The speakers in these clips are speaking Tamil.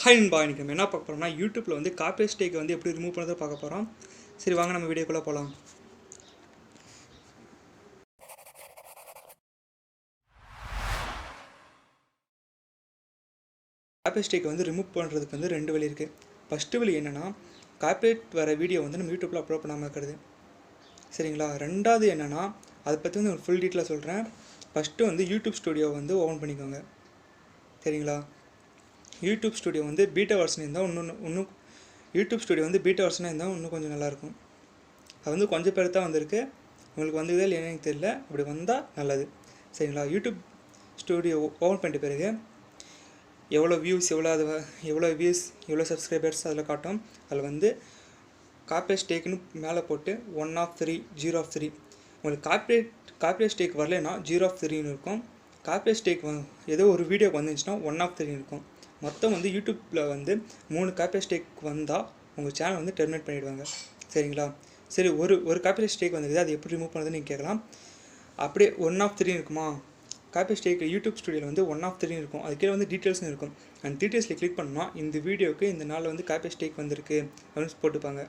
ஹாய் நண்பா, இன்றைக்கி நம்ம என்ன பார்க்க போகிறோம்னா யூடியூப்பில் வந்து காப்பி ஸ்டேக் வந்து எப்படி ரிமூவ் பண்ணுறதை பார்க்க போகிறோம். சரி வாங்க நம்ம வீடியோக்குள்ளே போகலாம். காப்பி ஸ்டேக் வந்து ரிமூவ் பண்ணுறதுக்கு வந்து ரெண்டு வழி இருக்குது. ஃபஸ்ட்டு வழி என்னென்னா, காப்பிரைட் வர வீடியோ வந்து நம்ம யூடியூப்பில் அப்லோட் பண்ணாமல் இருக்கிறது. சரிங்களா? ரெண்டாவது என்னென்னா, அதை பற்றி வந்து ஒரு ஃபுல் டீட்டெயிலாக சொல்கிறேன். ஃபஸ்ட்டு வந்து யூடியூப் ஸ்டுடியோ வந்து ஓப்பன் பண்ணிக்கோங்க. சரிங்களா? யூடியூப் ஸ்டுடியோ வந்து பீட்டா வெர்ஷன் இருந்தால் இன்னும் யூடியூப் ஸ்டுடியோ வந்து பீட்டா வெர்ஷனாக இருந்தால் இன்னும் கொஞ்சம் நல்லாயிருக்கும். அது வந்து கொஞ்சம் பேர் தான் வந்திருக்கு. உங்களுக்கு வந்ததே இல்லை எனக்கு தெரியல. அப்படி வந்தால் நல்லது. சரிங்களா? யூடியூப் ஸ்டுடியோ ஓப்பன் பண்ணிட்ட பிறகு எவ்வளோ வியூஸ் எவ்வளோ சப்ஸ்கிரைபர்ஸ் அதில் காட்டும். அதில் வந்து காப்பி ஸ்டேக்குன்னு மேலே போட்டு 1 of 3 0 of 3. உங்களுக்கு காப்பி ஸ்டேக் வரலைன்னா 0 of 3ன்னு இருக்கும். காப்பி ஸ்டேக் ஏதோ ஒரு வீடியோக்கு வந்துச்சுன்னா 1 of 3 இருக்கும். மொத்தம் வந்து யூடியூப்பில் வந்து 3 காப்பி ஸ்டேக் வந்தால் உங்கள் சேனல் வந்து டெர்மினேட் பண்ணிவிடுவாங்க. சரிங்களா? சரி, ஒரு காப்பி ஸ்டேக் வந்துருக்குது, அது எப்படி ரிமூவ் பண்ணுறதுன்னு நீங்கள் கேட்கலாம். அப்படியே 1 of 3 இருக்குமா? காப்பி ஸ்டேக் யூடியூப் ஸ்டுடியோவில் வந்து 1 of 3 இருக்கும். அது கீழே வந்து டீட்டெயில்ஸ்னு இருக்கும். அந்த டீட்டெயில்ஸில் கிளிக் பண்ணால் இந்த வீடியோவுக்கு இந்த நாளில் வந்து காப்பி ஸ்டேக் வந்திருக்கு அப்படின்னு போட்டுப்பாங்க.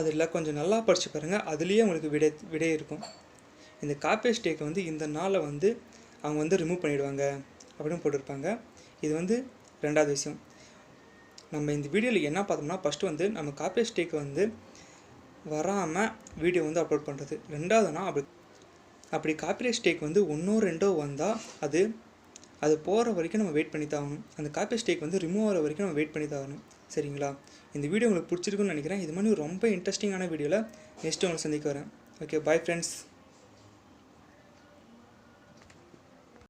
அதில் கொஞ்சம் நல்லா படித்து பாருங்கள். அதுலேயே உங்களுக்கு விடை இருக்கும். இந்த காப்பி ஸ்டேக்கை வந்து இந்த நாளில் வந்து அவங்க வந்து ரிமூவ் பண்ணிவிடுவாங்க அப்படின்னு போட்டிருப்பாங்க. இது வந்து ரெண்டாவது விஷயம். நம்ம இந்த வீடியோவில் என்ன பார்த்தோம்னா, ஃபஸ்ட்டு வந்து நம்ம காப்பி ஸ்டேக்கை வந்து வராமல் வீடியோ வந்து அப்லோட் பண்ணுறது. ரெண்டாவதுனா அப்படி காப்பி ஸ்டேக் வந்து 1 or 2 வந்தால் அது போகிற வரைக்கும் நம்ம வெயிட் பண்ணி தான் ஆகணும். அந்த காப்பி ஸ்டேக் வந்து ரிமூவ் ஆகிற வரைக்கும் நம்ம வெயிட் பண்ணி தான் ஆகணும். சரிங்களா? இந்த வீடியோ உங்களுக்கு பிடிச்சிருக்குன்னு நினைக்கிறேன். இது மாதிரி ரொம்ப இன்ட்ரெஸ்டிங்கான வீடியோவில் நெக்ஸ்ட்டு உங்களை சந்திக்க வரேன். Okay, bye friends.